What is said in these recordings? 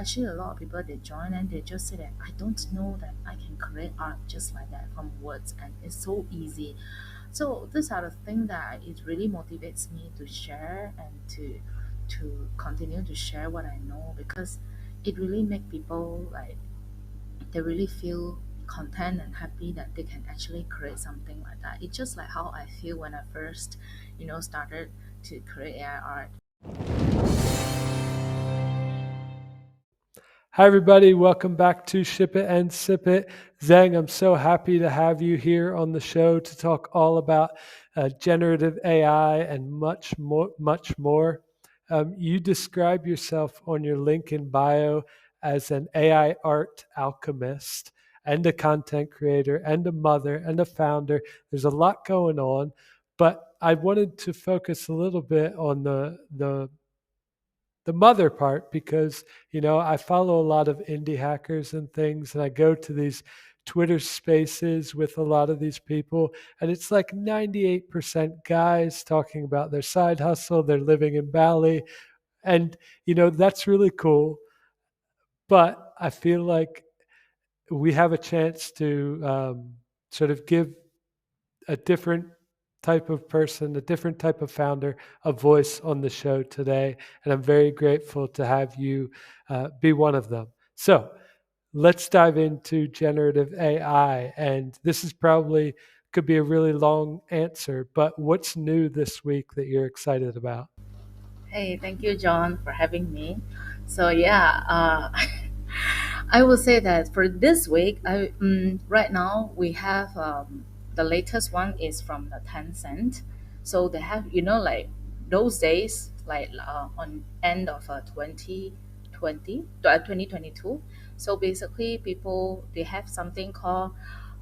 actually a lot of people they join and they just say that I don't know that I can create art just like that from words and it's so easy. So these are the things that it really motivates me to share and to continue to share what I know because it really make people like they really feel content and happy that they can actually create something like that. It's just like how I feel when I first, started to create AI art. Hi, everybody. Welcome back to Ship It and Sip It. Zeng, I'm so happy to have you here on the show to talk all about generative AI and much more. Much more. You describe yourself on your link in bio as an AI art alchemist and a content creator and a mother and a founder. There's a lot going on, but I wanted to focus a little bit on the mother part because I follow a lot of indie hackers and things, and I go to these Twitter spaces with a lot of these people, and it's like 98% guys talking about their side hustle, they're living in Bali, and that's really cool. But I feel like we have a chance to sort of give a different type of person, a different type of founder, a voice on the show today. And I'm very grateful to have you be one of them. So let's dive into generative AI. And this is probably could be a really long answer, but what's new this week that you're excited about? Hey, thank you, John, for having me. So yeah, I will say that for this week, right now we have the latest one is from the Tencent. So they have like those days like on end of 2022. So basically, people they have something called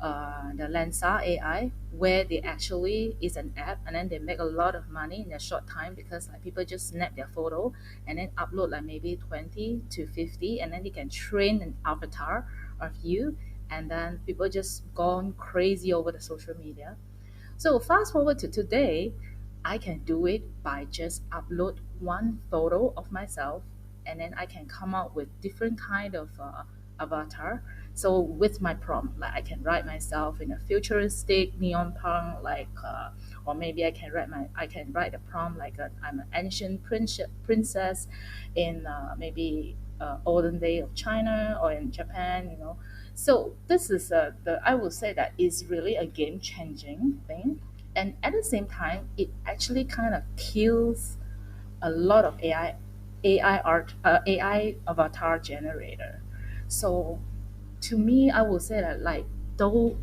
the Lensa AI, where they actually is an app, and then they make a lot of money in a short time because like people just snap their photo and then upload like maybe 20 to 50, and then they can train an avatar of you, and then people just gone crazy over the social media. So fast forward to today, I can do it by just upload one photo of myself, and then I can come out with different kind of avatar. So with my prompt, like I can write myself in a futuristic neon punk, or maybe I can write a prompt like I'm an ancient princess in maybe olden day of China or in Japan. So this is the I would say that is really a game changing thing, and at the same time, it actually kind of kills a lot of AI art, AI avatar generator. So to me, I would say that like though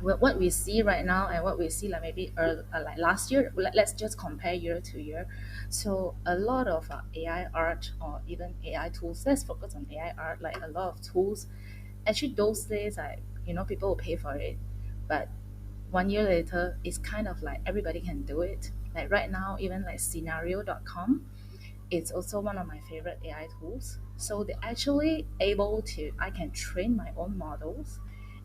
what we see right now and what we see like maybe like last year, let's just compare year to year. So a lot of AI art or even AI tools. Let's focus on AI art. Like a lot of tools, actually those days, people will pay for it, but 1 year later, it's kind of like everybody can do it. Like right now, even like scenario.com, it's also one of my favorite AI tools. So they're actually able to, I can train my own models,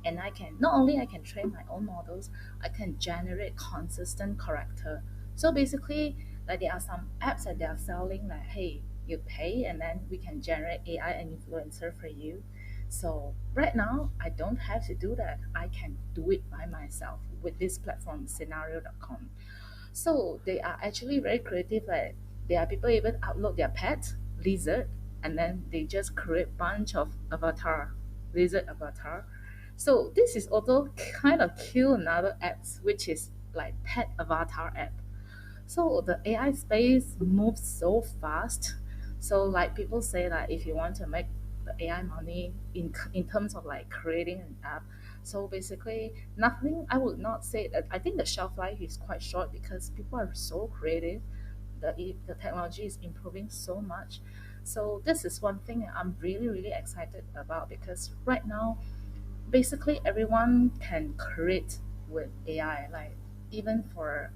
and I can, not only I can train my own models, I can generate consistent character. So basically, like there are some apps that they are selling like, hey, you pay and then we can generate AI and influencer for you. So right now, I don't have to do that. I can do it by myself with this platform, scenario.com. So they are actually very creative. Like there are people even upload their pet lizard, and then they just create bunch of avatar, lizard avatar. So this is also kind of kill another apps, which is like pet avatar app. So the AI space moves so fast. So like people say that if you want to make the AI money in terms of like creating an app, so basically nothing. I would not say that. I think the shelf life is quite short because people are so creative. The technology is improving so much. So this is one thing I'm really excited about because right now basically everyone can create with AI. Like even for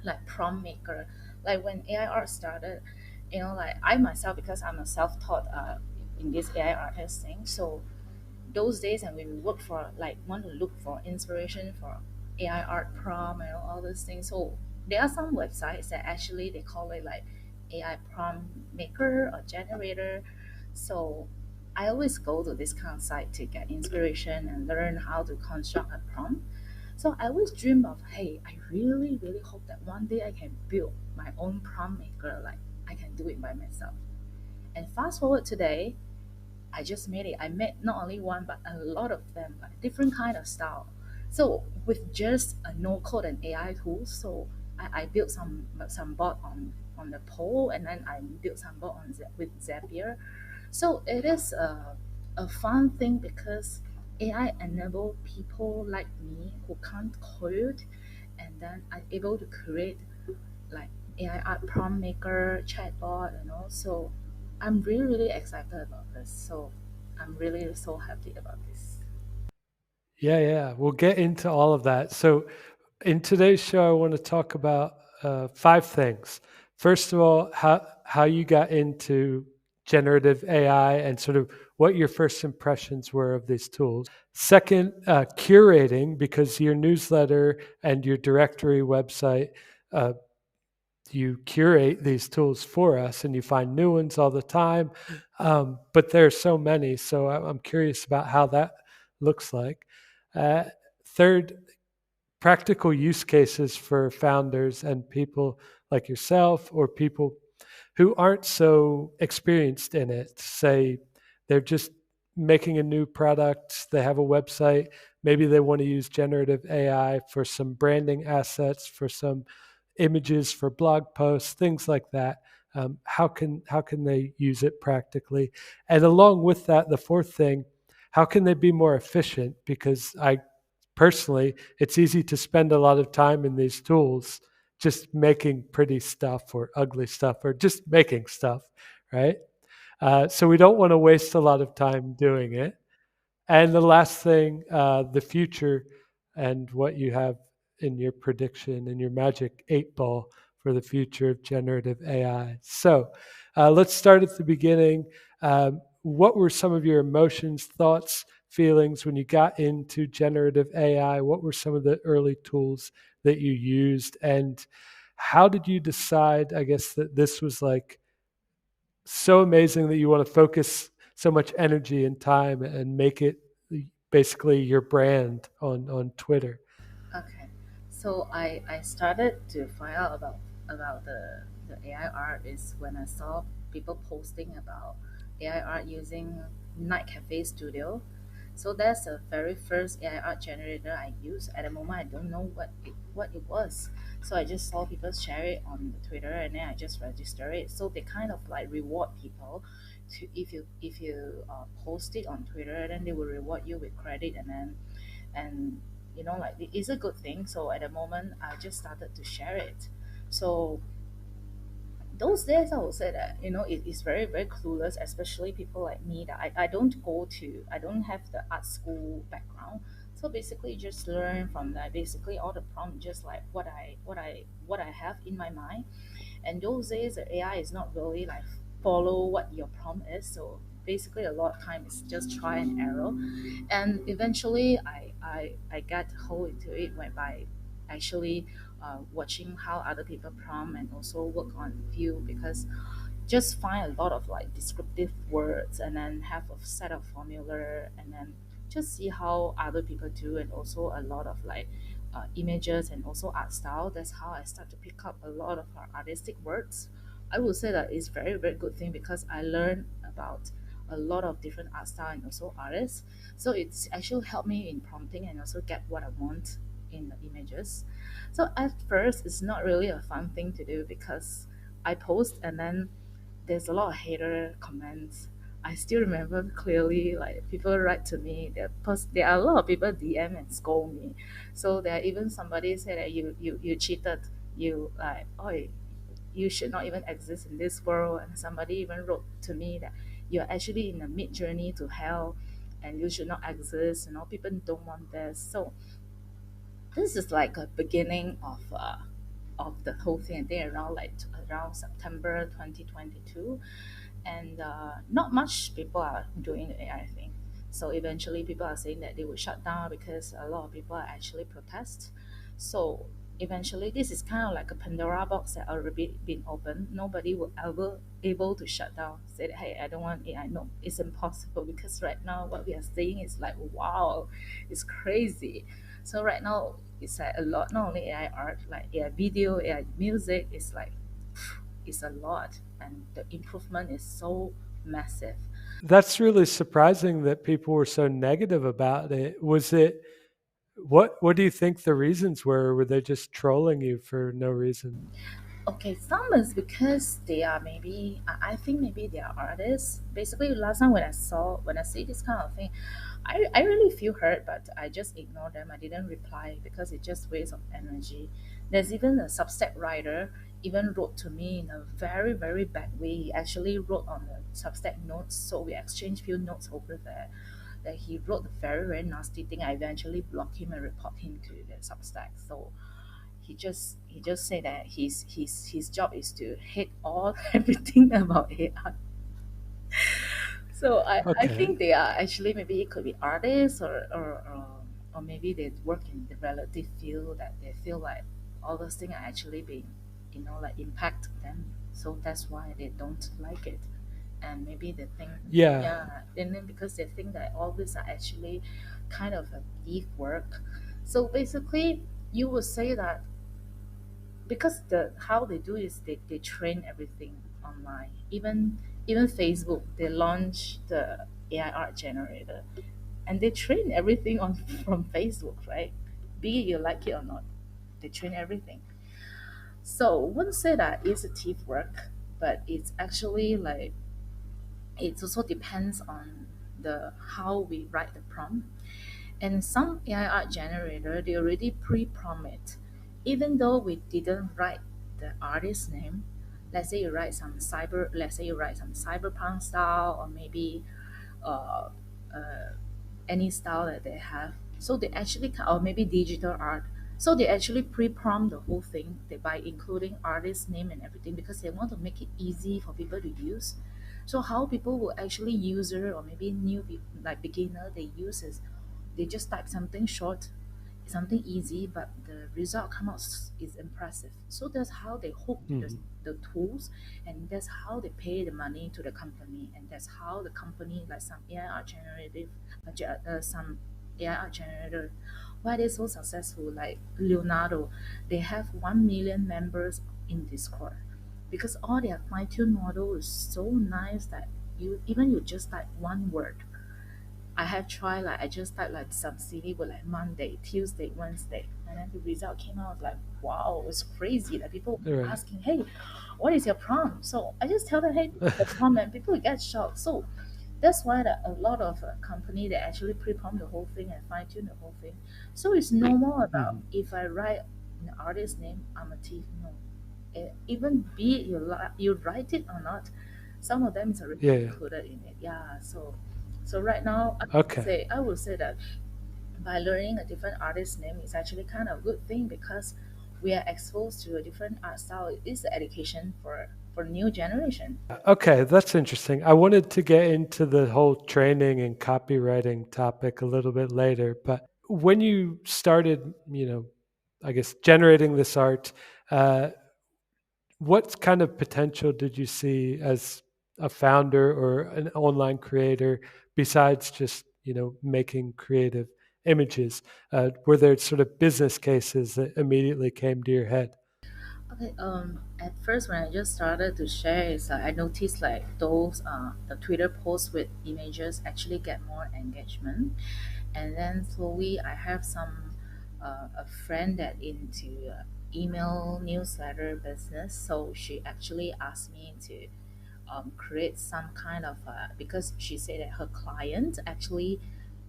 like prompt maker. Like when AI art started, like I myself, because I'm a self-taught in this AI artist thing. So those days, and when we work for like want to look for inspiration for AI art prompt and all those things. So there are some websites that actually they call it like AI prompt maker or generator. So I always go to this kind of site to get inspiration and learn how to construct a prompt. So I always dream of, hey, I really, really hope that one day I can build my own prompt maker, like I can do it by myself. And fast forward today, I just made it. I made not only one but a lot of them, like different kind of style. So with just a no code and AI tool, so I built some bot on the pole, and then I built some bot on with Zapier. So it is a fun thing because AI enable people like me who can't code, and then I'm able to create like AI art prompt maker, chatbot, So I'm really, really excited about this. So I'm really so happy about this. Yeah, yeah. We'll get into all of that. So, in today's show, I want to talk about five things. First of all, how you got into generative AI and sort of what your first impressions were of these tools. Second, curating, because your newsletter and your directory website, uh, you curate these tools for us and you find new ones all the time. But there's so many. So I'm curious about how that looks like. Uh, Third, practical use cases for founders and people like yourself or people who aren't so experienced in it. Say they're just making a new product, they have a website, maybe they want to use generative AI for some branding assets, for some images for blog posts, things like that. How can they use it practically? And along with that, the fourth thing, how can they be more efficient? Because I personally, it's easy to spend a lot of time in these tools just making pretty stuff or ugly stuff or just making stuff, right? So we don't want to waste a lot of time doing it. And the last thing, the future and what you have in your prediction and your magic 8 ball for the future of generative AI. So let's start at the beginning. What were some of your emotions, thoughts, feelings when you got into generative AI? What were some of the early tools that you used? And how did you decide, I guess, that this was like so amazing that you want to focus so much energy and time and make it basically your brand on Twitter? Okay, so I started to find out about the AI art is when I saw people posting about AI art using Night Cafe Studio. So that's the very first AI art generator I use. At the moment, I don't know what it was. So I just saw people share it on Twitter, and then I just register it. So they kind of like reward people to if you post it on Twitter, then they will reward you with credit, and like it's a good thing. So at the moment I just started to share it. So those days I would say that it is very, very clueless, especially people like me that I don't have the art school background. So basically just learn from that, basically all the prompt just like what I have in my mind. And those days the AI is not really like follow what your prompt is. So basically a lot of time is just try and error. And eventually I got hold into it by actually watching how other people prompt and also work on few, because just find a lot of like descriptive words and then have a set of formula, and then just see how other people do, and also a lot of like images and also art style. That's how I start to pick up a lot of artistic words. I would say that it's very, very good thing because I learned about a lot of different art style and also artists. So it's actually helped me in prompting and also get what I want in the images. So at first it's not really a fun thing to do because I post and then there's a lot of hater comments. I still remember clearly, like people write to me. There are a lot of people DM and scold me. So there are even somebody said that you cheated. You like, oh, you should not even exist in this world. And somebody even wrote to me that you're actually in a mid journey to hell, and you should not exist. People don't want this. So this is like a beginning of the whole thing. I think around September 2022, and not much people are doing the AI thing. So eventually, people are saying that they will shut down because a lot of people are actually protest. So eventually this is kind of like a Pandora box that already been opened. Nobody will ever able to shut down, say that, hey, I don't want AI. No, it's impossible, because right now what we are seeing is like, wow, it's crazy. So right now it's like a lot, not only AI art, like AI video, AI music. It's like it's a lot, and the improvement is so massive. That's really surprising that people were so negative about it. Was it what do you think the reasons were? Were they just trolling you for no reason? Okay, some is because they are maybe I think maybe they are artists. Basically, last time when I see this kind of thing, I really feel hurt, but I just ignore them. I didn't reply because it just waste of energy. There's even a Substack writer even wrote to me in a very very bad way. He actually wrote on the Substack notes, so we exchanged few notes over there. That he wrote a very very nasty thing. I eventually blocked him and report him to the Substack. So he just said that his job is to hate all everything about AI. So I Okay. think they are actually, maybe it could be artists, or maybe they work in the relative field that they feel like all those things are actually being, like impact them. So that's why they don't like it. And maybe they think, Yeah. yeah, and then because they think that all these are actually kind of a thief work. So basically you would say that because the how they do is they train everything online. Even Facebook, they launch the AI art generator, and they train everything on from Facebook, right? Be it you like it or not, they train everything. So wouldn't say that it's a thief work, but it's actually like, it also depends on the how we write the prompt. And some AI art generator, they already pre-prompt it. Even though we didn't write the artist name, let's say you write some cyberpunk style, or maybe uh, uh, any style that they have. So they actually, or maybe digital art. So they actually pre-prompt the whole thing, by including artist name and everything, because they want to make it easy for people to use. So how people will actually use it, or maybe like beginner, they use is they just type something short, something easy, but the result come out is impressive. So that's how they hook Mhm. the tools, and that's how they pay the money to the company, and that's how the company, like some AI art generative, some AI art generator, why they're so successful. Like Leonardo, they have 1 million members in Discord, because all their fine-tuned model is so nice that you just type one word. I have tried, like I just typed like some city with like Monday, Tuesday, Wednesday, and then the result came out like, wow, it's crazy. Like people Right. asking, hey, what is your prompt? So I just tell them, hey, this is the prompt, and people get shocked. So that's why a lot of company, they actually pre-prompt the whole thing and fine tune the whole thing. So it's normal about Mhm. if I write an artist name, I'm a thief. No, even be it you write it or not, some of them is already Yeah, yeah. included in it. Yeah, so right now Okay. I would say that by learning a different artist name is actually kind of a good thing, because we are exposed to a different art style. It is the education for new generation. Okay, that's interesting. I wanted to get into the whole training and copywriting topic a little bit later, but when you started, I guess generating this art, uh, what kind of potential did you see as a founder or an online creator besides just, making creative images? Were there sort of business cases that immediately came to your head? Okay, at first when I just started to share, is I noticed like those the Twitter posts with images actually get more engagement. And then slowly I have some a friend that into email newsletter business, so she actually asked me to create some kind of because she said that her client actually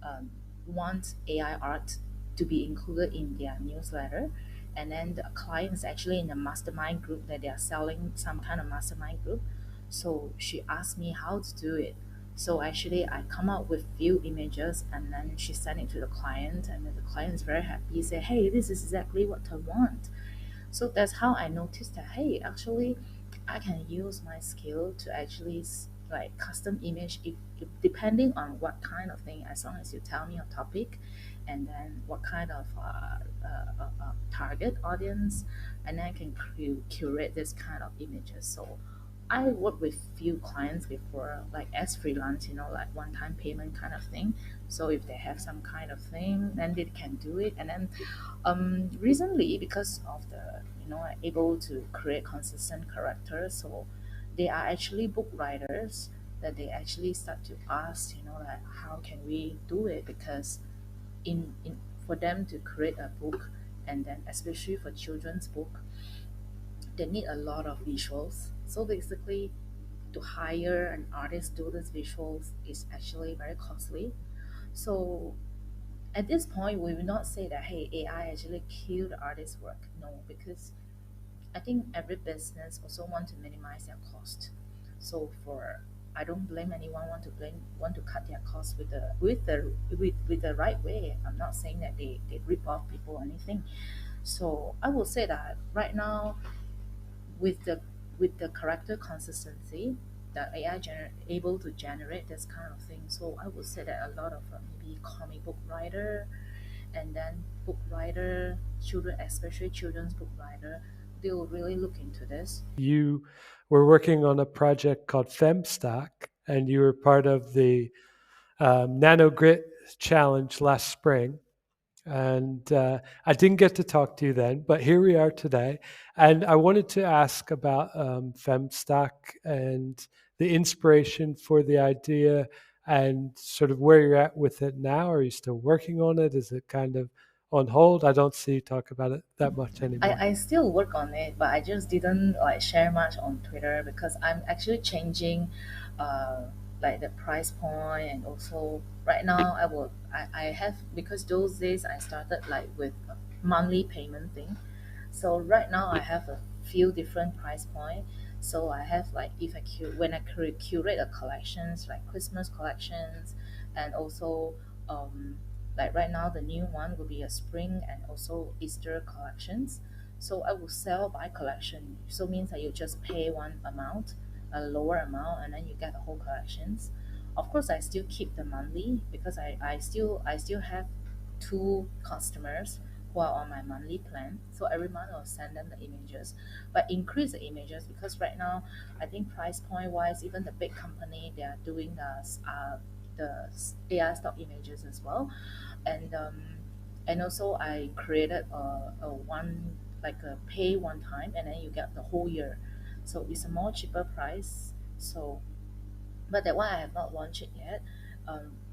um, wants AI art to be included in their newsletter. And then the client is actually in a mastermind group, that they are selling some kind of mastermind group. So she asked me how to do it. So actually I come up with few images, and then she sent it to the client, and then the client is very happy, say, hey, this is exactly what I want. So that's how I noticed that, hey, actually I can use my skill to actually like custom image, if depending on what kind of thing, as long as you tell me a topic, and then what kind of target audience, and then I can curate this kind of images. So I work with few clients before, like as freelance, like one-time payment kind of thing. So if they have some kind of thing, then they can do it. And then recently, because of the able to create consistent characters, so they are actually book writers that they actually start to ask, like how can we do it? Because in for them to create a book, and then especially for children's book, they need a lot of visuals. So basically, to hire an artist to do these visuals is actually very costly. So at this point, we will not say that hey, AI actually killed the artist's work. No, because I think every business also want to minimize their cost. So for I don't blame anyone want to cut their costs with the right way. I'm not saying that they rip off people or anything. So I will say that right now, with the character consistency, the AI able to generate this kind of thing. So I would say that a lot of maybe comic book writer, and then book writer, children, especially children's book writer, they will really look into this. You were working on a project called Femmestock, and you were part of the Nano Grit Challenge last spring. And I didn't get to talk to you then, but here we are today. And I wanted to ask about Femstock and the inspiration for the idea and sort of where you're at with it now. Are you still working on it? Is it kind of on hold? I don't see you talk about it that much anymore. I still work on it, but I just didn't like share much on Twitter because I'm actually changing like the price point. And also right now I have, because those days I started like with a monthly payment thing. So right now I have a few different price point. So I have like, if I when I curate a collections like Christmas collections, and also like right now the new one will be a spring and also Easter collections. So I will sell by collection. So means that you just pay one amount, a lower amount, and then you get the whole collections. Of course, I still keep the monthly because I still have two customers who are on my monthly plan. So every month I'll send them the images, but increase the images because right now I think price point wise, even the big company, they are doing the AI stock images as well. And also I created a one, like a pay one time and then you get the whole year. So it's a more cheaper price. So but that one I have not launched it yet.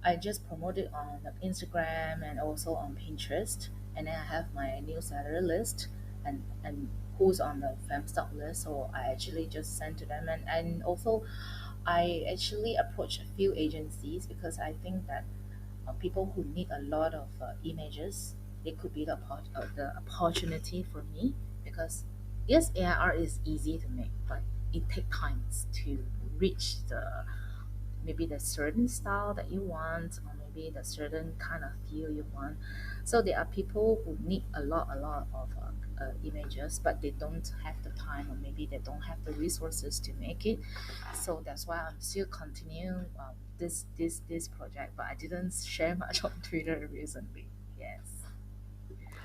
I just promote it on Instagram and also on Pinterest, and then I have my newsletter list, and who's on the Femstock list. So I actually just send to them, and also I actually approach a few agencies because I think that people who need a lot of images, it could be the opportunity for me. Because yes, AIR is easy to make, but it takes time to reach the maybe the certain style that you want, or maybe the certain kind of feel you want. So there are people who need a lot of images, but they don't have the time, or maybe they don't have the resources to make it. So that's why I'm still continuing this project, but I didn't share much on Twitter recently. Yes.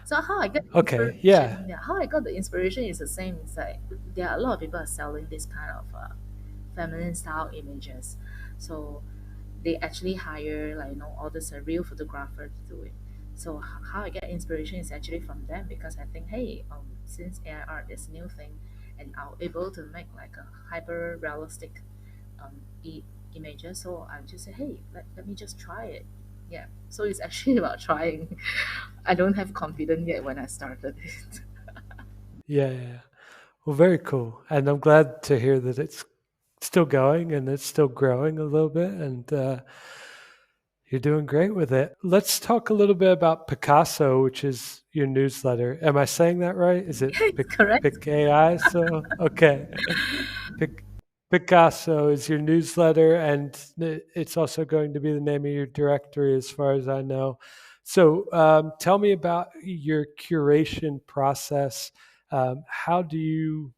So how I get the Okay, yeah, inspiration? Yeah, how I got the inspiration is the same. It's like there are a lot of people are selling this kind of feminine style images. So they actually hire like all this real photographer to do it. So how I get inspiration is actually from them, because I think hey, since AI art is new thing, and I'm able to make like a hyper realistic images, so I just say hey, let me just try it. Yeah, so it's actually about trying. I don't have confidence yet when I started it. yeah, yeah. Well, very cool. And I'm glad to hear that it's still going and it's still growing a little bit. And you're doing great with it. Let's talk a little bit about PicAisso, which is your newsletter. Am I saying that right? Is it Correct. Pic AI? So okay, Pic Picasso is your newsletter, and it's also going to be the name of your directory, as far as I know. So tell me about your curation process. How do you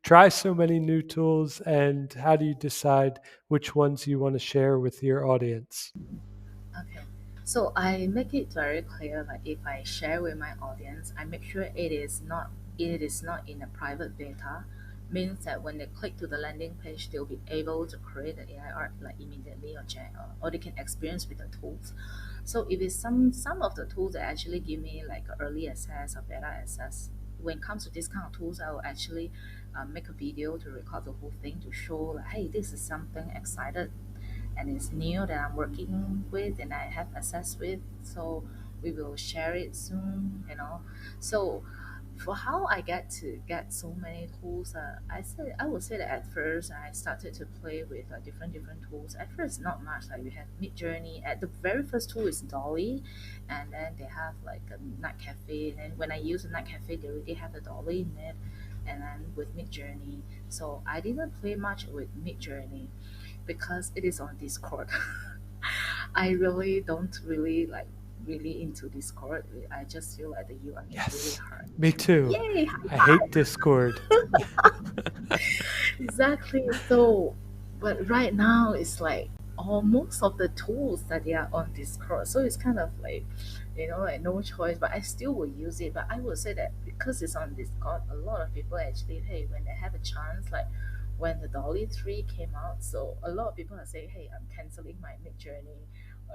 try so many new tools, and how do you decide which ones you want to share with your audience? Okay. So I make it very clear, like if I share with my audience, I make sure it is not in a private beta. Means that when they click to the landing page, they'll be able to create the AI art like immediately, or they can experience with the tools. So if it's some of the tools that actually give me like early access or beta access, when it comes to this kind of tools, I will actually make a video to record the whole thing to show like, hey, this is something excited and it's new that I'm working with and I have access with. So we will share it soon. So for how I get to get so many tools, I would say that at first I started to play with different tools. At first, not much. Like we have Mid Journey. At the very first tool is Dolly, and then they have like a Night Cafe. And then when I use a Night Cafe, they already have the Dolly in it, and then with Mid Journey. So I didn't play much with Mid Journey because it is on Discord. I really don't really like really into Discord. I just feel like the UI is really Yes, hard. me too. Yay! I hate Discord. Exactly. So, but right now it's like almost of the tools that they are on Discord. So it's kind of like, like no choice. But I still will use it. But I would say that because it's on Discord, a lot of people actually, hey, when they have a chance, like when the Dolly 3 came out, so a lot of people are saying, hey, I'm canceling my Mid Journey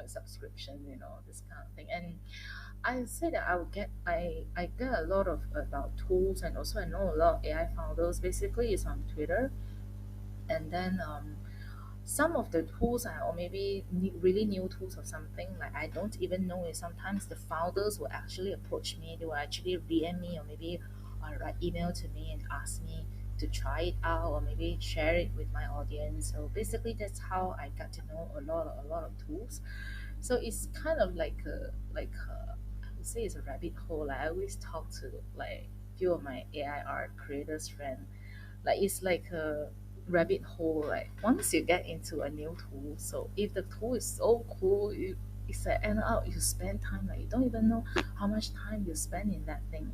subscription, this kind of thing. And I say that I get a lot of about tools, and also I know a lot of AI founders. Basically, it's on Twitter, and then some of the tools are, or maybe really new tools or something like I don't even know it. Sometimes the founders will actually approach me. They will actually DM me, or maybe write email to me and ask me to try it out, or maybe share it with my audience. So basically, that's how I got to know a lot of tools. So it's kind of like I would say it's a rabbit hole. Like, I always talk to like few of my AI art creators friend. Like it's like a rabbit hole. Like once you get into a new tool, so if the tool is so cool, it's like end up you spend time like you don't even know how much time you spend in that thing.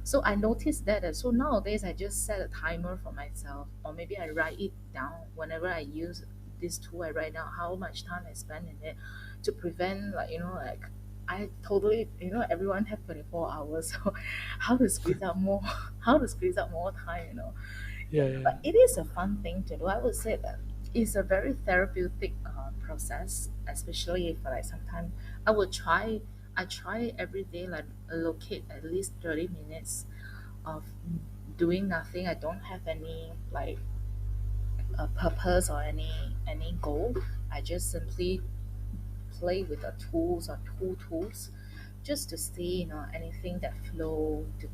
So I noticed that. So nowadays I just set a timer for myself, or maybe I write it down whenever I use this tool. I write down how much time I spend in it to prevent like I totally everyone have 24 hours. So how to squeeze out more how to squeeze out more time. Yeah, But yeah, it is a fun thing to do. I would say that it's a very therapeutic process, especially if like sometimes I would try. I try every day, like allocate at least 30 minutes of doing nothing. I don't have any like a purpose or any goal. I just simply play with the tools or tools just to see anything that flow, to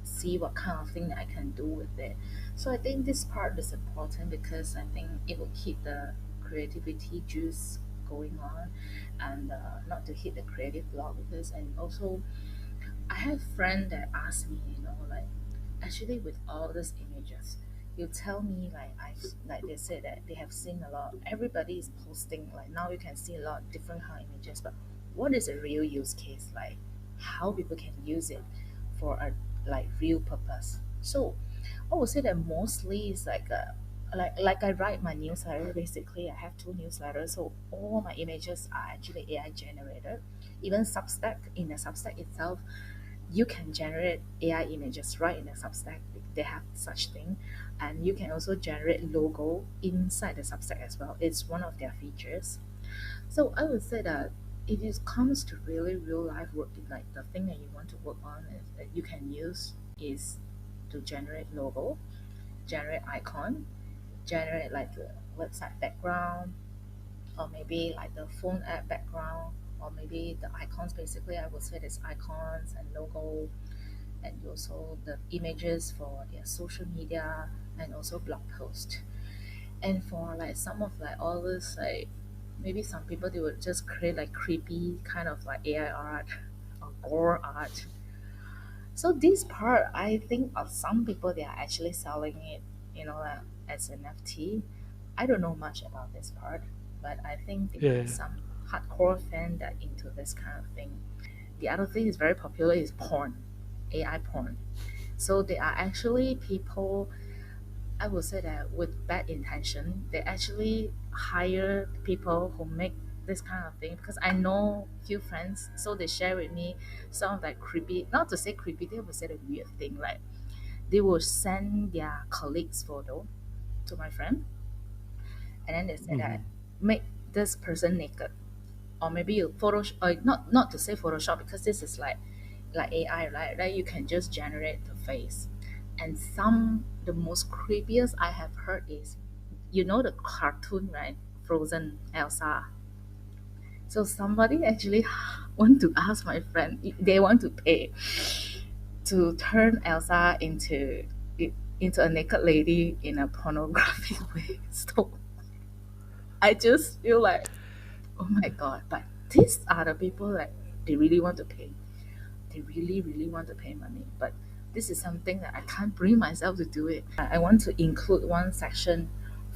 see what kind of thing that I can do with it. So I think this part is important because I think it will keep the creativity juice going on, and not to hit the creative block. Because and also I have friends that ask me, like actually with all these images, you tell me like like they said that they have seen a lot. Everybody is posting like now you can see a lot of different kind of images, but what is a real use case like? How people can use it for a like real purpose? So I would say that mostly it's like like I write my newsletter. Basically, I have two newsletters, so all my images are actually AI generated. Even Substack, in the Substack itself, you can generate AI images right in the Substack. They have such thing, and you can also generate logo inside the Substack as well. It's one of their features. So I would say that if it comes to really real life work, like the thing that you want to work on is, that you can use is to generate logo, generate icon, generate like the website background, or maybe like the phone app background, or maybe the icons. Basically, I would say there's icons and logo, and also the images for their social media, and also blog post. And for like some of like all this like maybe some people they would just create like creepy kind of like AI art or gore art. So this part I think of some people they are actually selling it, as an NFT. I don't know much about this part, but I think there are yeah. some hardcore fan that into this kind of thing. The other thing is very popular is porn, AI porn. So there are actually people, I would say that with bad intention, they actually hire people who make this kind of thing because I know few friends, so they share with me some of like creepy, not to say creepy, they would say the weird thing like they will send their colleagues photo to my friend, and then they say that Hmm. make this person naked, or maybe you Photoshop, not to say Photoshop because this is like AI, right? Right, you can just generate the face, and some the most creepiest I have heard is, you know, the cartoon, right? Frozen Elsa. So somebody actually want to ask my friend if they want to pay to turn Elsa into a naked lady in a pornographic way. So I just feel like, oh my god! But these are the people that they really want to pay. They really, really want to pay money. But this is something that I can't bring myself to do it. I want to include one section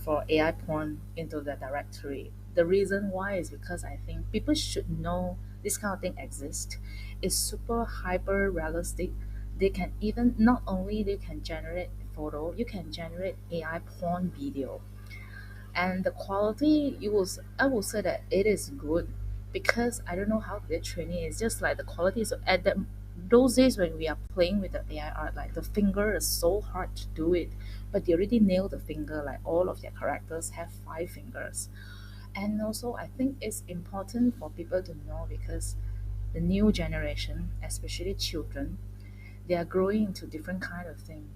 for AI porn into the directory. The reason why is because I think people should know this kind of thing exists. It's super hyper realistic. They can even not only they can generate photo, you can generate AI porn video, and the quality I will say that it is good because I don't know how they train it. It's just like the quality is at that those days when we are playing with the AI art, like the finger is so hard to do it, but they already nailed the finger. Like all of their characters have 5 fingers, and also I think it's important for people to know because the new generation, especially children, they are growing into different kind of thing.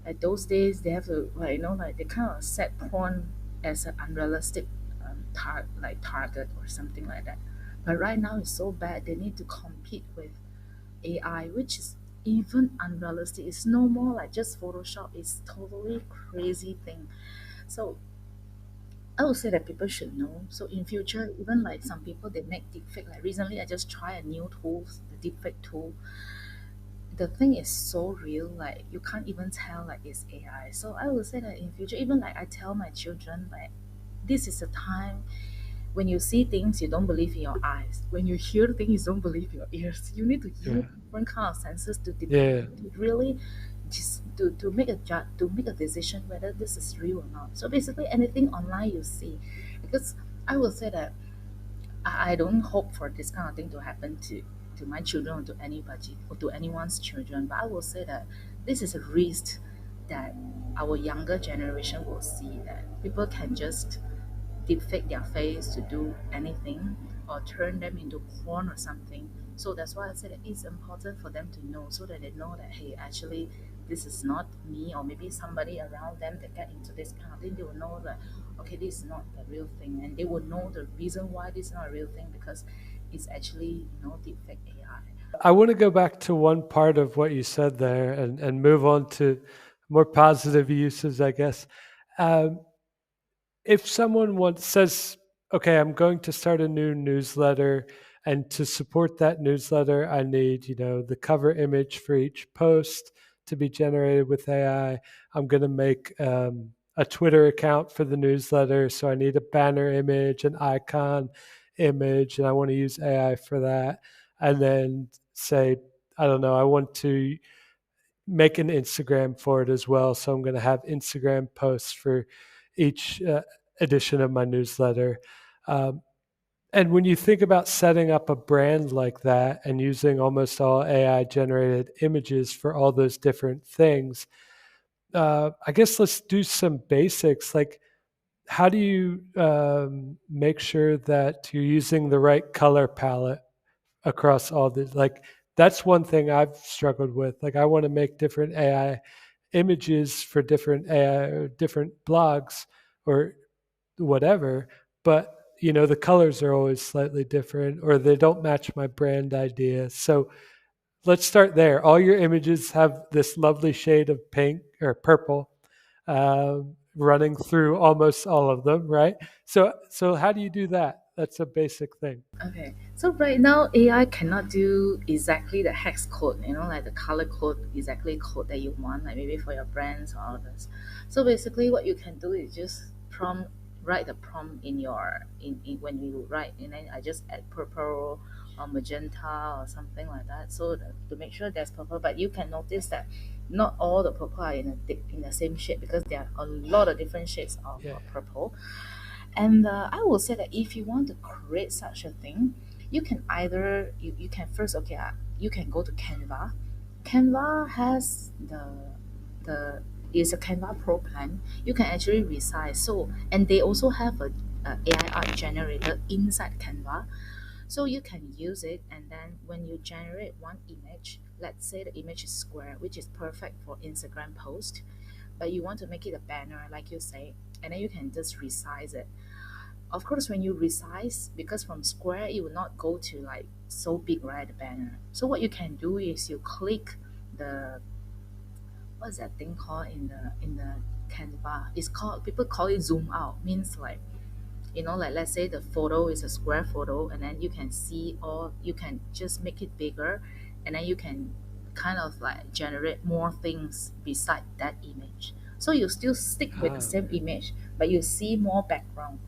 Like those days, they have to like like they kind of set porn as an unrealistic target or something like that. But right now it's so bad. They need to compete with AI, which is even unrealistic. It's no more like just Photoshop. It's totally crazy thing. So I would say that people should know. So in future, even like some people they make deepfake. Like recently, I just tried a new tool, the deepfake tool. The thing is so real, like you can't even tell like it's AI. So I would say that in future, even like I tell my children, like this is a time when you see things you don't believe in your eyes, when you hear things you don't believe your ears. You need to use Yeah. different kind of senses Yeah. to really just to make a to make a decision whether this is real or not. So basically anything online you see, because I will say that I don't hope for this kind of thing to happen to my children or to anybody or to anyone's children. But I will say that this is a risk that our younger generation will see, that people can just deepfake their face to do anything or turn them into porn or something. So that's why I said that it's important for them to know so that they know that hey, actually this is not me or maybe somebody around them that get into this kind of thing. They will know that okay, this is not the real thing, and they will know the reason why this is not a real thing because it's actually deepfake AI. I want to go back to one part of what you said there and move on to more positive uses, I guess. Um, if someone says, okay, I'm going to start a new newsletter, and to support that newsletter, I need, the cover image for each post to be generated with AI. I'm going to make a Twitter account for the newsletter, so I need a banner image, an icon image, and I want to use AI for that. And then say, I don't know, I want to make an Instagram for it as well. So I'm going to have Instagram posts for each edition of my newsletter. Um, and when you think about setting up a brand like that and using almost all AI generated images for all those different things, I guess let's do some basics. Like, how do you make sure that you're using the right color palette across all the, like, that's one thing I've struggled with. Like, I want to make different AI images for different AI or different blogs or whatever, but the colors are always slightly different or they don't match my brand idea. So let's start there. All your images have this lovely shade of pink or purple running through almost all of them, right? So how do you do that? That's a basic thing. Okay, so right now AI cannot do exactly the hex code, like the color code, exactly code that you want, like maybe for your brands or others. So basically, what you can do is just write the prompt in when you write, and then I just add purple or magenta or something like that, so that, to make sure there's purple. But you can notice that not all the purple are in the same shade because there are a lot of different shades of Yeah. purple, And I will say that if you want to create such a thing, you can either you can first, okay, you can go to Canva. Canva has the is a Canva Pro plan. You can actually resize. So and they also have a AI art generator inside Canva. So you can use it, and then when you generate one image, let's say the image is square, which is perfect for Instagram post, but you want to make it a banner, like you say, and then you can just resize it. Of course, when you resize, because from square it will not go to like so big, right, the banner. So what you can do is you click the, what's that thing called in the Canva? It's called, people call it zoom out. Means like, like let's say the photo is a square photo, and then you can see, or you can just make it bigger, and then you can kind of like generate more things beside that image. So you still stick with the Ah, same image, but you see more background.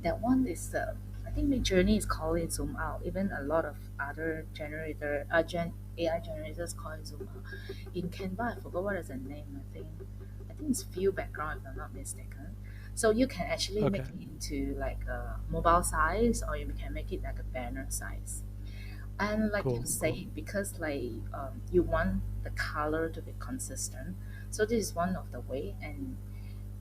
That one is I think Mid Journey is calling it zoom out. Even a lot of other AI generators call it zoom out. In Canva, I forgot what is the name. I think it's view background, if I'm not mistaken. So you can actually make okay, it into like a mobile size, or you can make it like a banner size. And like you cool, cool. say, because like you want the color to be consistent, so this is one of the way. And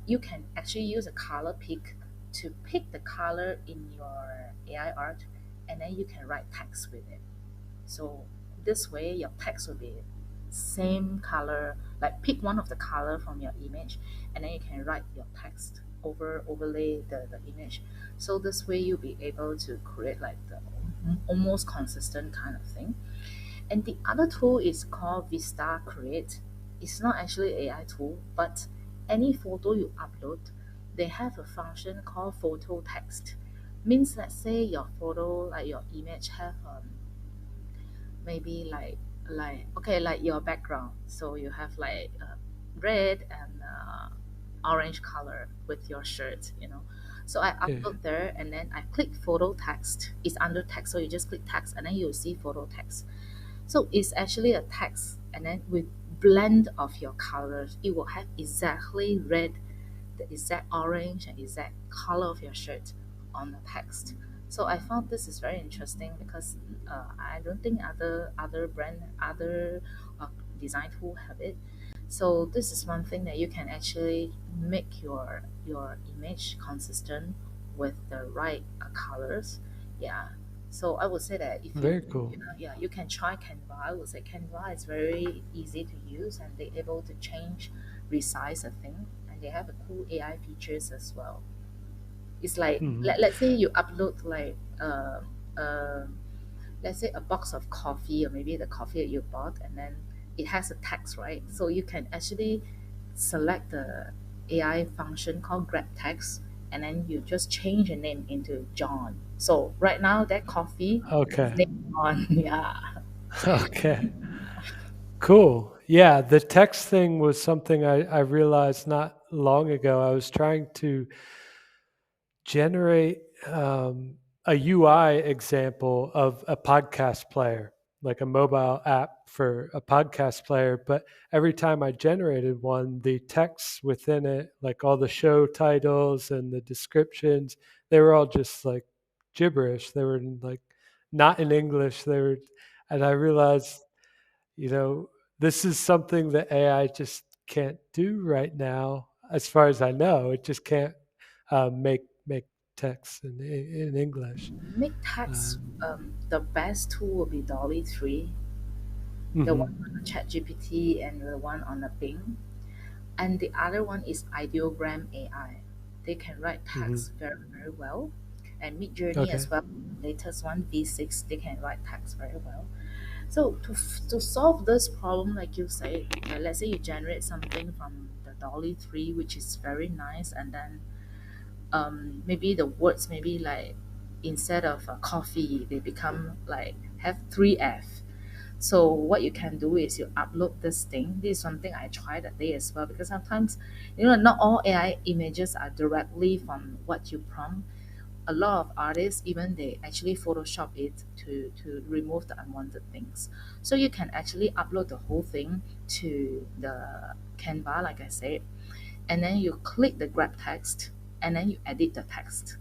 you can actually use a color pick to pick the color in your AI art, and then you can write text with it. So this way your text will be same color, like pick one of the color from your image, and then you can write your text overlay the image. So this way you'll be able to create like the almost consistent kind of thing. And the other tool is called Vista Create. It's not actually AI tool, but any photo you upload, they have a function called photo text. Means, let's say your photo, like your image have maybe like okay, like your background. So you have like red and orange color with your shirt, So I Yeah. upload there, and then I click photo text. It's under text, so you just click text, and then you'll see photo text. So it's actually a text, and then with blend of your colors, it will have exactly red, the exact orange, and exact color of your shirt on the text. So I found this is very interesting because I don't think other brand, other uh, design tool have it. So this is one thing that you can actually make your image consistent with the right colors. Yeah. So I would say that if Very cool. yeah, you can try Canva. I would say Canva is very easy to use, and they're able to change, resize a thing, and they have a cool AI features as well. It's like, Hmm. let's say you upload like uh, let's say a box of coffee, or maybe the coffee that you bought, and then it has a text, right? So you can actually select the AI function called grab text, and then you just change the name into John. So right now that coffee is Okay. named John. Yeah. Okay. Cool. Yeah, the text thing was something I realized not long ago. I was trying to generate a UI example of a podcast player, like a mobile app for a podcast player. But every time I generated one, the text within it, like all the show titles and the descriptions, they were all just like gibberish. They were like not in English. And I realized, you know, this is something that AI just can't do right now, as far as I know. It just can't make text in English. Make text, Um, the best tool will be Dolly 3, the mhm, one on the Chat GPT and the one on the Bing. And the other one is Ideogram AI. They can write mhm. text very, very well. And Mid Journey Okay. as well, latest one, V6, they can write text very well. So to solve this problem, like you say, let's say you generate something from the Dolly 3, which is very nice, and then maybe the words, maybe like instead of coffee, they become like have 3F. So what you can do is you upload this thing. This is something I tried that day as well, because sometimes not all AI images are directly from what you prompt. A lot of artists, even they actually Photoshop it to remove the unwanted things. So you can actually upload the whole thing to the Canva, like I said, and then you click the grab text, and then you edit the text.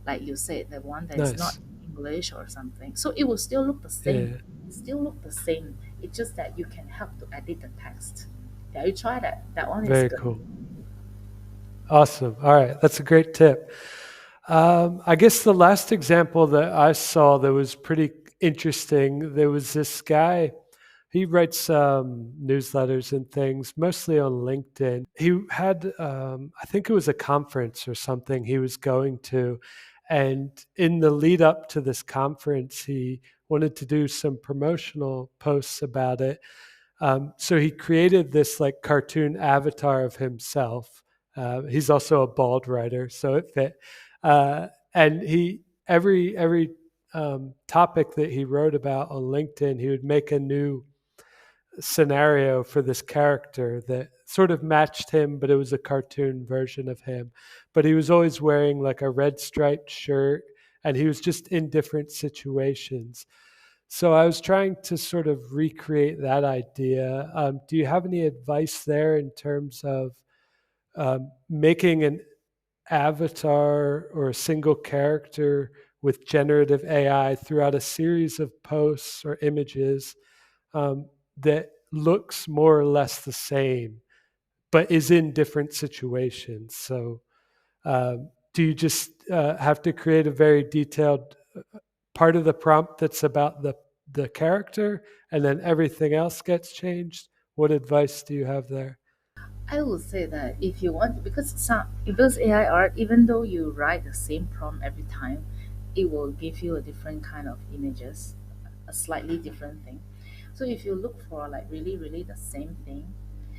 Like you said, the one that is not Nice. English or something. So it will still look the same. Yeah. Still look the same. It's just that you can help to edit the text. Yeah, you try that. That one is Very good. cool. Awesome. All right. That's a great tip. I guess the last example that I saw that was pretty interesting, there was this guy, he writes newsletters and things, mostly on LinkedIn. He had, I think it was a conference or something he was going to. And in the lead up to this conference, he wanted to do some promotional posts about it. So he created this like cartoon avatar of himself. He's also a bald writer, so it fit. And he every topic that he wrote about on LinkedIn, he would make a new scenario for this character that sort of matched him, but it was a cartoon version of him. But he was always wearing like a red striped shirt, and he was just in different situations. So I was trying to sort of recreate that idea. Do you have any advice there in terms of making an avatar or a single character with generative AI throughout a series of posts or images that looks more or less the same, but is in different situations? So, do you just have to create a very detailed part of the prompt that's about the character, and then everything else gets changed? What advice do you have there? I would say that if you want, because because AI art, even though you write the same prompt every time, it will give you a different kind of images, a slightly different thing. So if you look for like really, really the same thing,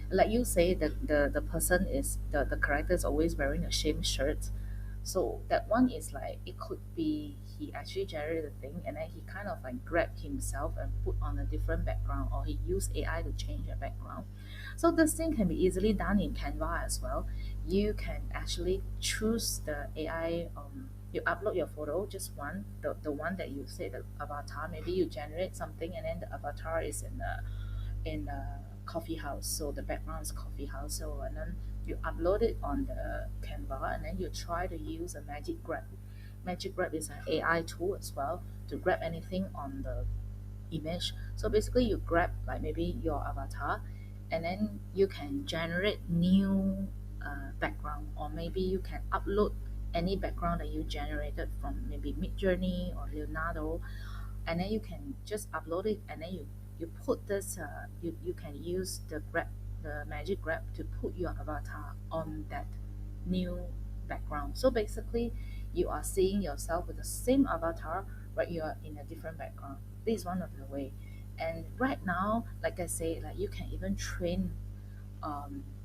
like you say, the person is the character is always wearing the same shirt. So that one is like it could be he actually generated the thing and then he kind of like grabbed himself and put on a different background, or he used AI to change the background. So this thing can be easily done in Canva as well. You can actually choose the AI. You upload your photo, just one, the one that you say the avatar. Maybe you generate something and then the avatar is in a coffee house. So the background is coffee house. So and then you upload it on the Canva and then you try to use a magic grab. Magic grab is an AI tool as well to grab anything on the image. So basically you grab like maybe your avatar and then you can generate new background, or maybe you can upload any background that you generated from maybe Midjourney or Leonardo, and then you can just upload it and then you put this you can use the magic grab to put your avatar on that new background. So basically you are seeing yourself with the same avatar but you are in a different background. This is one of the way. And right now, like I say, like you can even train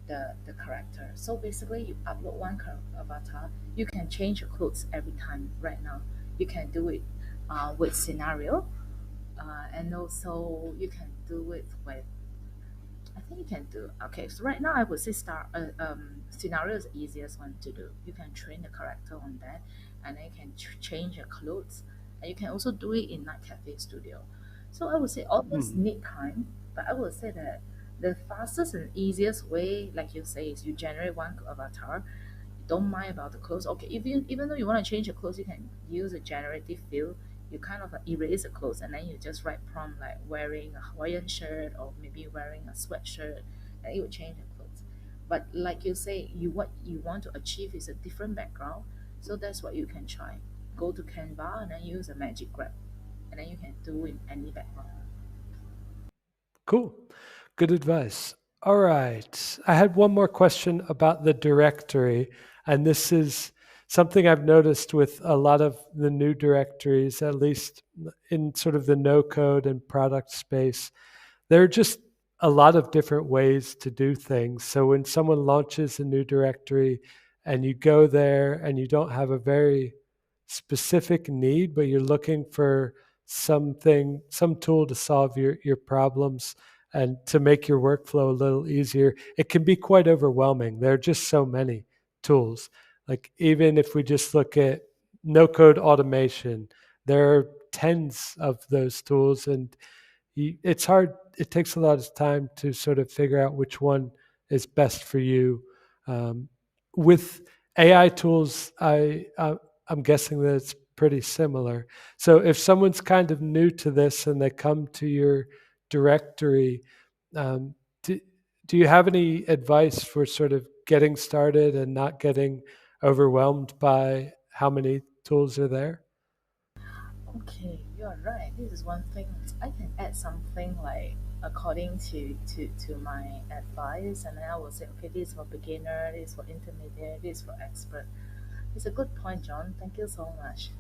the character. So basically you upload one avatar, you can change your clothes every time. Right now you can do it with scenario, and also you can do it with, I think you can do, okay, so right now I would say scenario is the easiest one to do. You can train the character on that and then you can change your clothes, and you can also do it in Night Cafe Studio. So I would say all this Hmm. need time, but I would say that the fastest and easiest way, like you say, is you generate one avatar. Don't mind about the clothes. Okay, even though you want to change your clothes, you can use a generative fill. You kind of erase the clothes and then you just write prompt like wearing a Hawaiian shirt or maybe wearing a sweatshirt, and it will change the clothes. But like you say, you what you want to achieve is a different background, so that's what you can try. Go to Canva and then use a magic grab, and then you can do in any background. Cool. Good advice. All right. I had one more question about the directory. And this is something I've noticed with a lot of the new directories, at least in sort of the no code and product space. There are just a lot of different ways to do things. So when someone launches a new directory and you go there and you don't have a very specific need, but you're looking for something, some tool to solve your problems and to make your workflow a little easier, it can be quite overwhelming. There are just so many tools. Like even if we just look at no code automation, there are tens of those tools, and it's hard. It takes a lot of time to sort of figure out which one is best for you. Um, with AI tools, I'm guessing that it's pretty similar. So if someone's kind of new to this and they come to your directory, um, do, do you have any advice for sort of getting started and not getting overwhelmed by how many tools are there? Okay, you're right. This is one thing. I can add something like according to my advice, and then I will say, okay, this is for beginner, this is for intermediate, this is for expert. It's a good point, John. Thank you so much.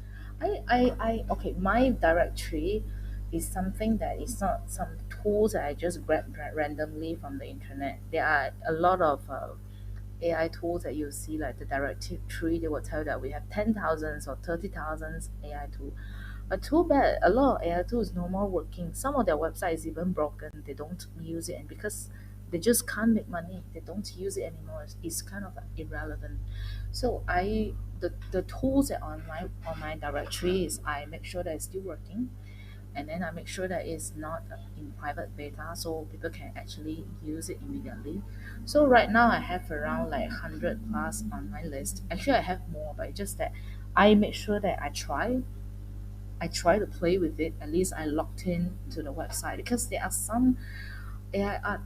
Okay, my directory is something that is not some tools that I just grab randomly from the internet. There are a lot of AI tools that you see, like the directory, they will tell you that we have 10,000 or 30,000 AI tools. But too bad, a lot of AI tools no more working. Some of their websites is even broken. They don't use it, and because they just can't make money, they don't use it anymore. It's kind of irrelevant. So the tools that on my directory is I make sure that it's still working, and then I make sure that it's not in private beta, so people can actually use it immediately. So right now I have around like 100 plus on my list. Actually, I have more, but it's just that I make sure that I try to play with it. At least I logged in to the website because there are some AI art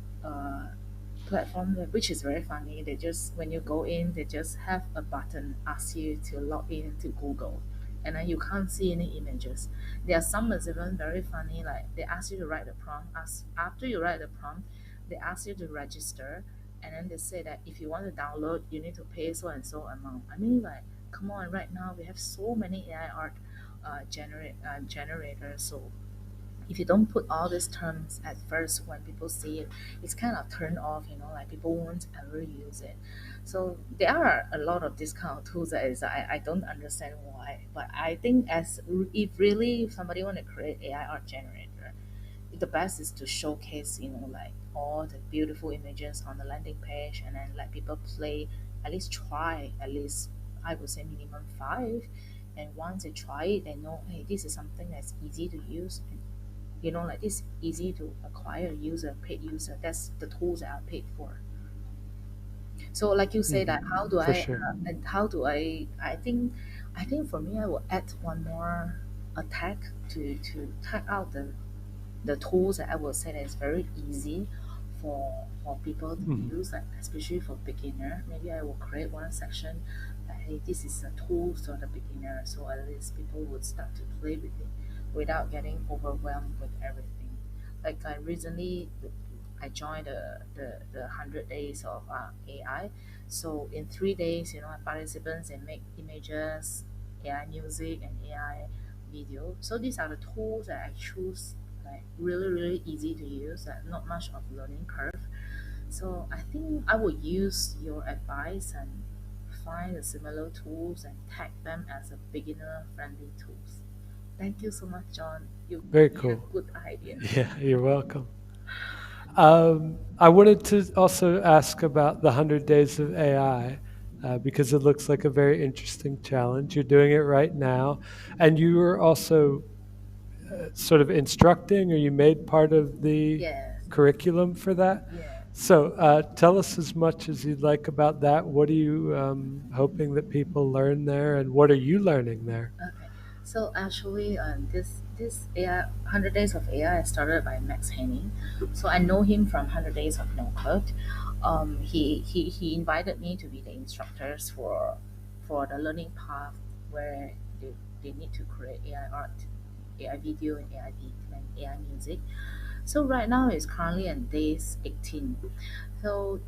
platform which is very funny. They just when you go in, they just have a button ask you to log in to Google, and then you can't see any images. There are some that's even very funny. Like they ask you to write the prompt. After you write the prompt, they ask you to register, and then they say that if you want to download, you need to pay so and so amount. I mean, like, come on! Right now we have so many AI art generators, so if you don't put all these terms at first when people see it, it's kind of turned off, like people won't ever use it. So there are a lot of these kind of tools that is I don't understand why, but I think if really somebody want to create AI art generator, the best is to showcase, like all the beautiful images on the landing page, and then let people play, at least try, at least I would say minimum five. And once they try it, they know, hey, this is something that's easy to use, and like this easy to acquire user, paid user. That's the tools that are paid for. So like you say that, Hmm. For sure. how do I think for me I will add one more attack to tag out the tools that I will say that is very easy for people to Hmm. use, like especially for beginner. Maybe I will create one section that, hey, this is a tool for the beginner, so at least people would start to play with it without getting overwhelmed with everything. Like I recently I joined the 100 days of AI. So in 3 days, participants they make images, AI music, and AI video. So these are the tools that I choose, like really really easy to use, not much of learning curve. So I think I will use your advice and find the similar tools and tag them as a beginner friendly tools. Thank you so much, John. You Very give me a cool. good idea. Yeah, you're welcome. I wanted to also ask about the 100 Days of AI because it looks like a very interesting challenge. You're doing it right now. And you were also sort of instructing, or you made part of the Yes, curriculum for that. yeah. So tell us as much as you'd like about that. What are you hoping that people learn there, and what are you learning there? Okay. So actually, this AI 100 Days of AI started by Max Haney. So I know him from 100 Days of No Code. He invited me to be the instructors for the learning path where they need to create AI art, AI video, and AI beat and AI music. So right now it's currently on days 18. So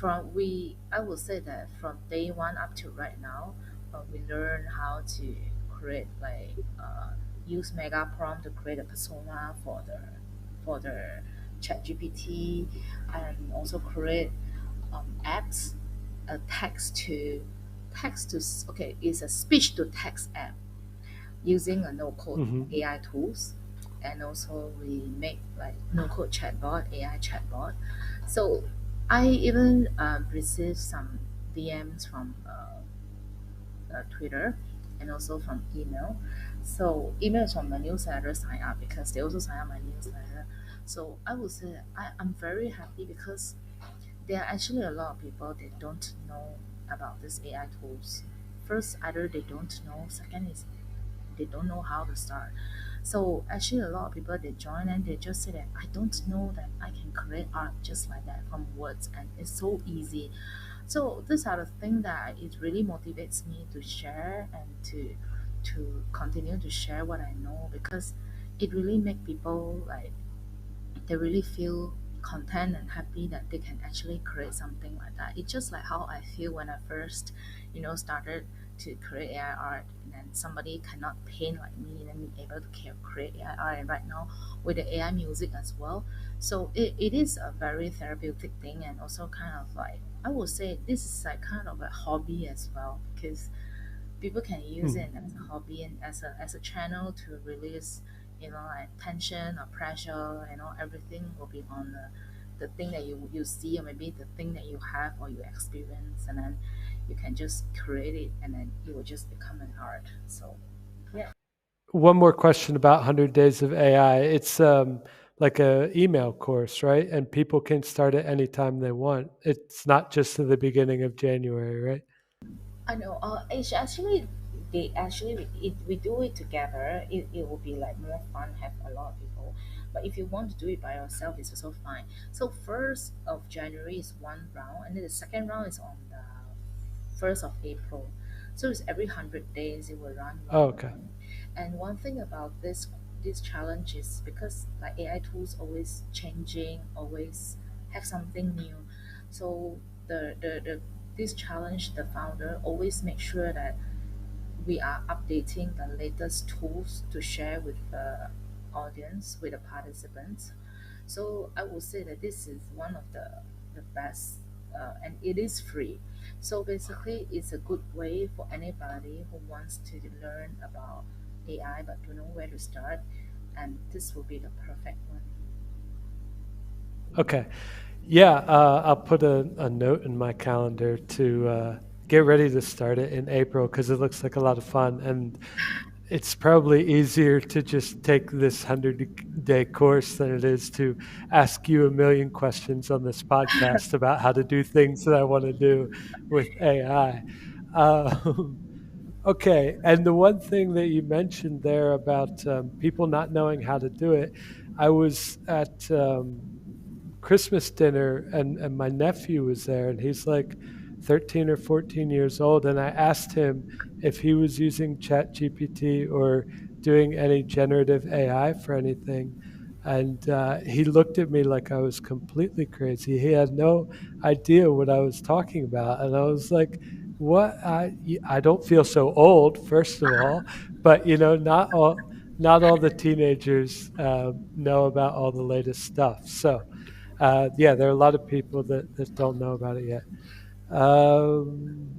I will say that from day one up to right now, we learn how to create like use mega prompt to create a persona for the chat GPT, and also create apps, a okay, it's a speech to text app using a no code Hmm. AI tools, and also we make like no code chatbot, AI chatbot. So I even received some DMs from Twitter and also from email. So emails from the newsletter sign up because they also sign up my newsletter. So I would say I'm very happy because there are actually a lot of people they don't know about this AI tools. First, either they don't know. Second is they don't know how to start. So actually, a lot of people they join and they just say that I don't know that I can create art just like that from words, and it's so easy. So these are the things that it really motivates me to share and to continue to share what I know, because it really make people like they really feel content and happy that they can actually create something like that. It's just like how I feel when I first, started to create AI art, and then somebody cannot paint like me, and then be able to create AI art, and right now with the AI music as well. So it is a very therapeutic thing, and also kind of like I would say this is like kind of a hobby as well, because people can use Hmm. it as a hobby and as a channel to release, like tension or pressure. Everything will be on the thing that you see, or maybe the thing that you have or you experience, and then you can just create it, and then it will just become an art. So yeah. One more question about 100 Days of AI. It's like a email course, right? And people can start it anytime they want. It's not just at the beginning of January, right? I know. It's actually they actually we do it together. It will be like more fun. Have a lot of people, but if you want to do it by yourself, it's also fine. So 1st of January is one round, and then the second round is on the 1st of April. So it's every 100 days it will run Oh, one okay. round. And one thing about this challenge is because like AI tools always changing, always have something new. So the this challenge, the founder always make sure that we are updating the latest tools to share with the audience, with the participants. So I would say that this is one of the best, and it is free. So basically, it's a good way for anybody who wants to learn about AI but don't know where to start, and this will be the perfect one. Okay. Yeah, I'll put a note in my calendar to get ready to start it in April because it looks like a lot of fun. And it's probably easier to just take this 100-day course than it is to ask you a million questions on this podcast about how to do things that I want to do with AI. Um, okay. And the one thing that you mentioned there about people not knowing how to do it, I was at Christmas dinner, and my nephew was there, and he's like 13 or 14 years old, and I asked him if he was using Chat GPT or doing any generative AI for anything, and he looked at me like I was completely crazy. He had no idea what I was talking about, and I was like, what? I don't feel so old, first of all, but not all the teenagers know about all the latest stuff. So yeah, there are a lot of people that don't know about it yet. Um,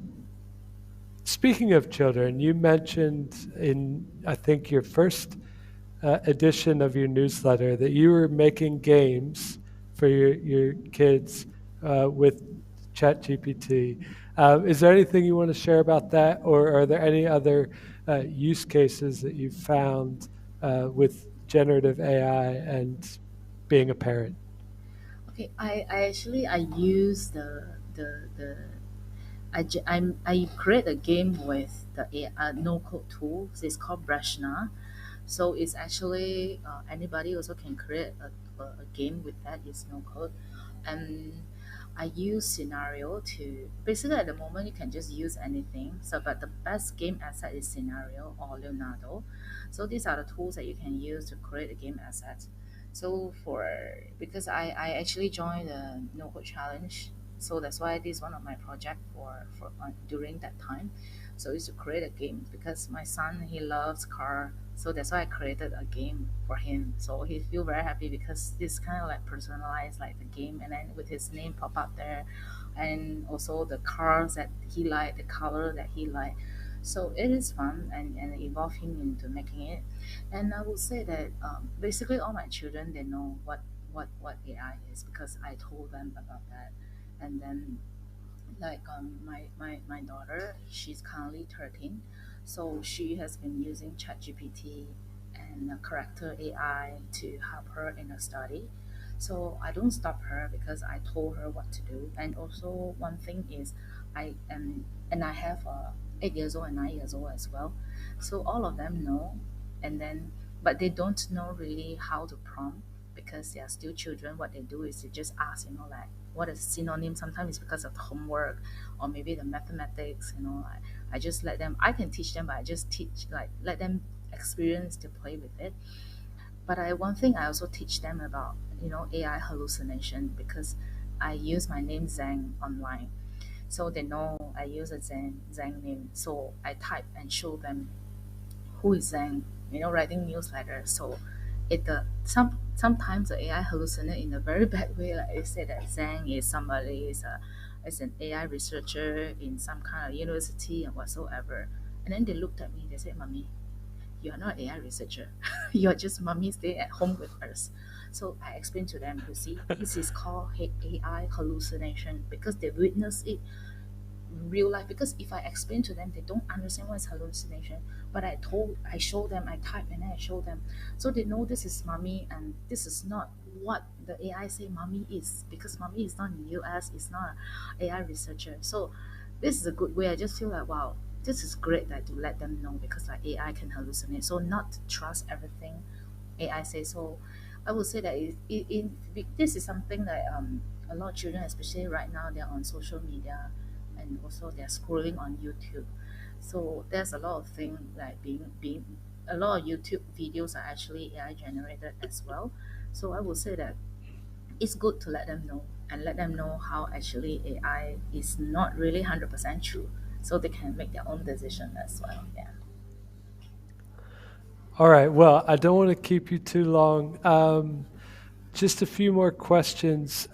Speaking of children, you mentioned in, I think, your first edition of your newsletter that you were making games for your kids with ChatGPT. Is there anything you want to share about that, or are there any other use cases that you've found with generative AI and being a parent? Okay, I actually I use the I create a game with the no code tool. It's called Brashna. So it's actually anybody also can create a game with that. It's no code, and I use scenario to basically at the moment you can just use anything. So but the best game asset is scenario or Leonardo. So these are the tools that you can use to create a game asset. So for because I actually joined the no code challenge, so that's why this is one of my project for during that time. So it's to create a game because my son he loves car, so that's why I created a game for him. So he feel very happy because this kind of like personalized like the game, and then with his name pop up there, and also the cars that he like, the color that he like. So it is fun and evolve him into making it. And I would say that basically all my children they know what AI is because I told them about that. And then like my daughter she's currently 13, so she has been using ChatGPT and character AI to help her in her study. So I don't stop her because I told her what to do. And also one thing is I have 8 years old and 9 years old as well. So all of them know, and then but they don't know really how to prompt because they are still children. What they do is they just ask, like what is synonym. Sometimes it's because of the homework or maybe the mathematics. I just let them. I can teach them, but I just teach like let them experience to play with it. But one thing I also teach them about AI hallucination because I use my name Zeng online, so they know I use a Zeng name. So I type and show them who is Zeng. Writing newsletters. So sometimes the AI hallucinate in a very bad way. Like it said that Zeng is somebody is an AI researcher in some kind of university and whatsoever. And then they looked at me. They said, "Mommy, you are not an AI researcher. You are just mommy stay at home with us." So I explained to them, you see, this is called AI hallucination because they witness it real life. Because if I explain to them, they don't understand what is hallucination. But I show them, I type and then I show them, so they know this is mommy and this is not what the AI say mommy is, because mommy is not in the US, it's not an AI researcher. So this is a good way. I just feel like wow, this is great that to let them know because like AI can hallucinate. So not to trust everything AI says. So I would say that this is something that a lot of children, especially right now, they're on social media and also they're scrolling on YouTube. So there's a lot of things like being a lot of YouTube videos are actually AI generated as well. So I would say that it's good to let them know and let them know how actually AI is not really 100% true, so they can make their own decision as well. Yeah. All right. Well, I don't want to keep you too long. Just a few more questions.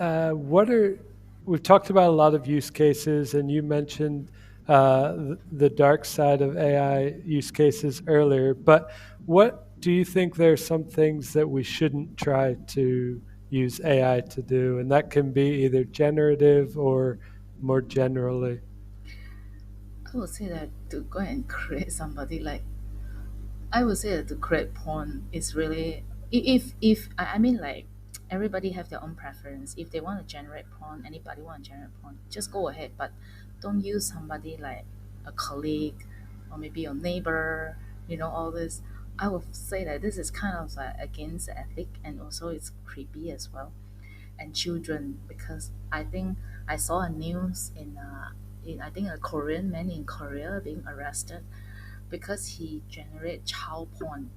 We've talked about a lot of use cases, and you mentioned the dark side of AI use cases earlier. But what do you think there are some things that we shouldn't try to use AI to do? And that can be either generative or more generally. I would say that to go and create somebody like I would say that to create porn is really if I mean like everybody have their own preference. If they want to generate porn, anybody want to generate porn, just go ahead. But don't use somebody like a colleague or maybe your neighbor. All this. I would say that this is kind of against the ethic and also it's creepy as well. And children, because I think I saw a news in I think a Korean man in Korea being arrested because he generate child porn,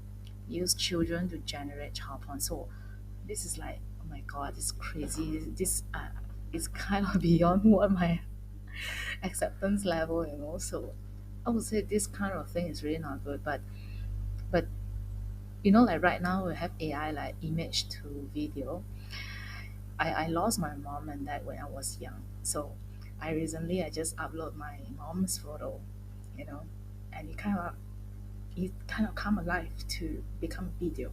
use children to generate child porn. So this is like, oh my god, it's crazy. This is kind of beyond what my acceptance level. So I would say this kind of thing is really not good. But like right now we have AI like image to video. I lost my mom and dad when I was young. So I just upload my mom's photo, you know, and it kind of come alive to become video.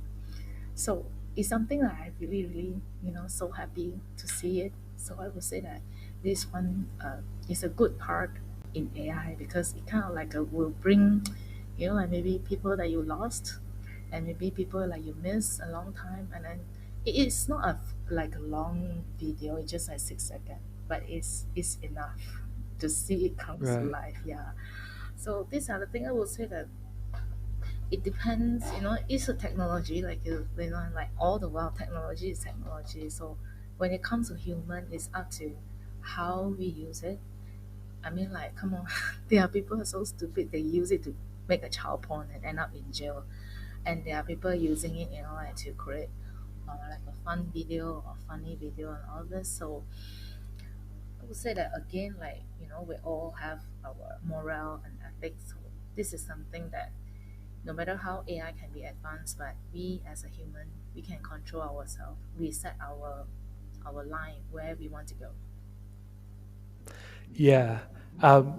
So it's something that I really, really, so happy to see it. So I would say that this one is a good part in AI because it kind of like will bring, like maybe people that you lost and maybe people like you miss a long time, and then it's not like a long video. It's just like 6 seconds, but it's enough to see it comes to Right. life. Yeah. So these are the things I would say that it depends. It's a technology, like like all the while technology is technology. So when it comes to human, it's up to how we use it. I mean, like, come on, there are people who are so stupid they use it to make a child porn and end up in jail, and there are people using it, like to create like a fun video or funny video and all this. So I would say that again, like, we all have our moral and ethics. So this is something that no matter how AI can be advanced, but we as a human, we can control ourselves. We set our line where we want to go. Yeah.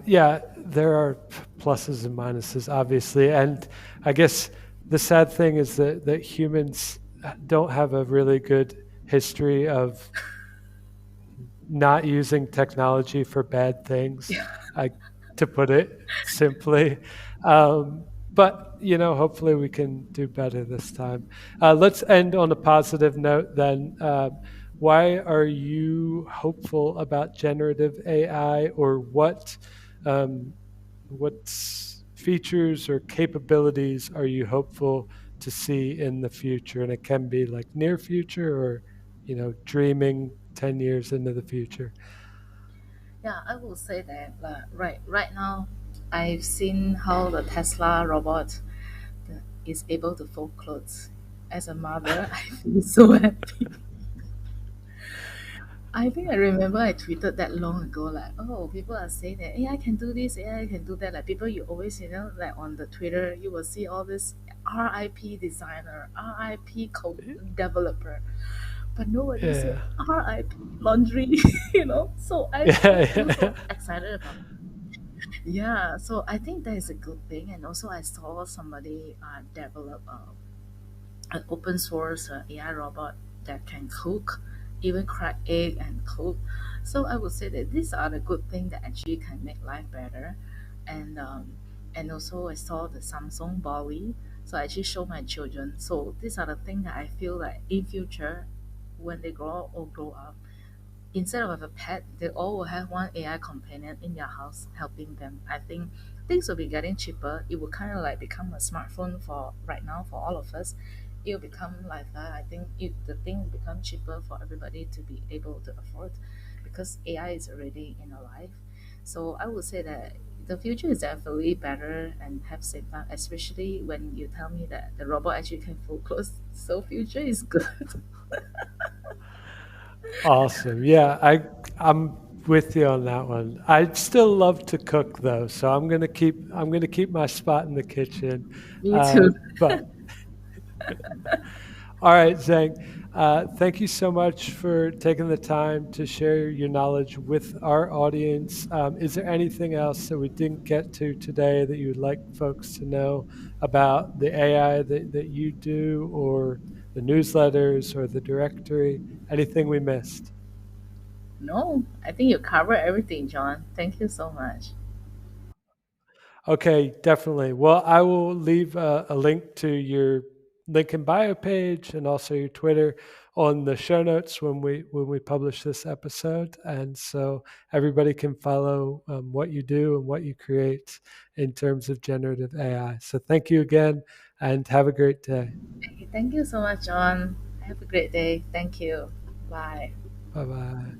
Yeah, there are pluses and minuses, obviously. And I guess the sad thing is that humans don't have a really good history of not using technology for bad things, I, to put it simply. But, hopefully we can do better this time. Let's end on a positive note then. why are you hopeful about generative AI, or um, what features or capabilities are you hopeful to see in the future? And it can be like near future, or dreaming 10 years into the future. Yeah, I will say that right now, I've seen how the Tesla robot is able to fold clothes. As a mother, I feel so happy. I think I remember I tweeted that long ago, like, oh, people are saying that AI can do this, AI can do that. Like people, you always, like on the Twitter, you will see all this RIP designer, RIP code developer, but nobody said Yeah. RIP laundry, So I feel so Yeah. excited about it. Yeah, so I think that is a good thing. And also, I saw somebody develop an open source AI robot that can cook, even crack egg and cook. So I would say that these are the good things that actually can make life better. And also I saw the Samsung Bali. So I actually show my children. So these are the things that I feel like in future, when they grow up, instead of a pet, they all will have one AI companion in their house helping them. I think things will be getting cheaper. It will kind of like become a smartphone for right now for all of us. It will become like that. I think the thing will become cheaper for everybody to be able to afford because AI is already in our life. So I would say that the future is definitely better and have safe time, especially when you tell me that the robot actually can fold clothes. So future is good. Awesome. Yeah, I'm with you on that one. I still love to cook though, so I'm gonna keep my spot in the kitchen. Me too. But all right, Zhang, thank you so much for taking the time to share your knowledge with our audience. Is there anything else that we didn't get to today that you would like folks to know about the AI that you do, or the newsletters, or the directory? Anything we missed? No, I think you covered everything, John. Thank you so much. Okay, definitely. Well, I will leave a link to your link in bio page and also your Twitter on the show notes when we publish this episode, and so everybody can follow what you do and what you create in terms of generative AI. So thank you again, and have a great day. Okay, thank you so much, John. Have a great day. Thank you. Bye. Bye bye.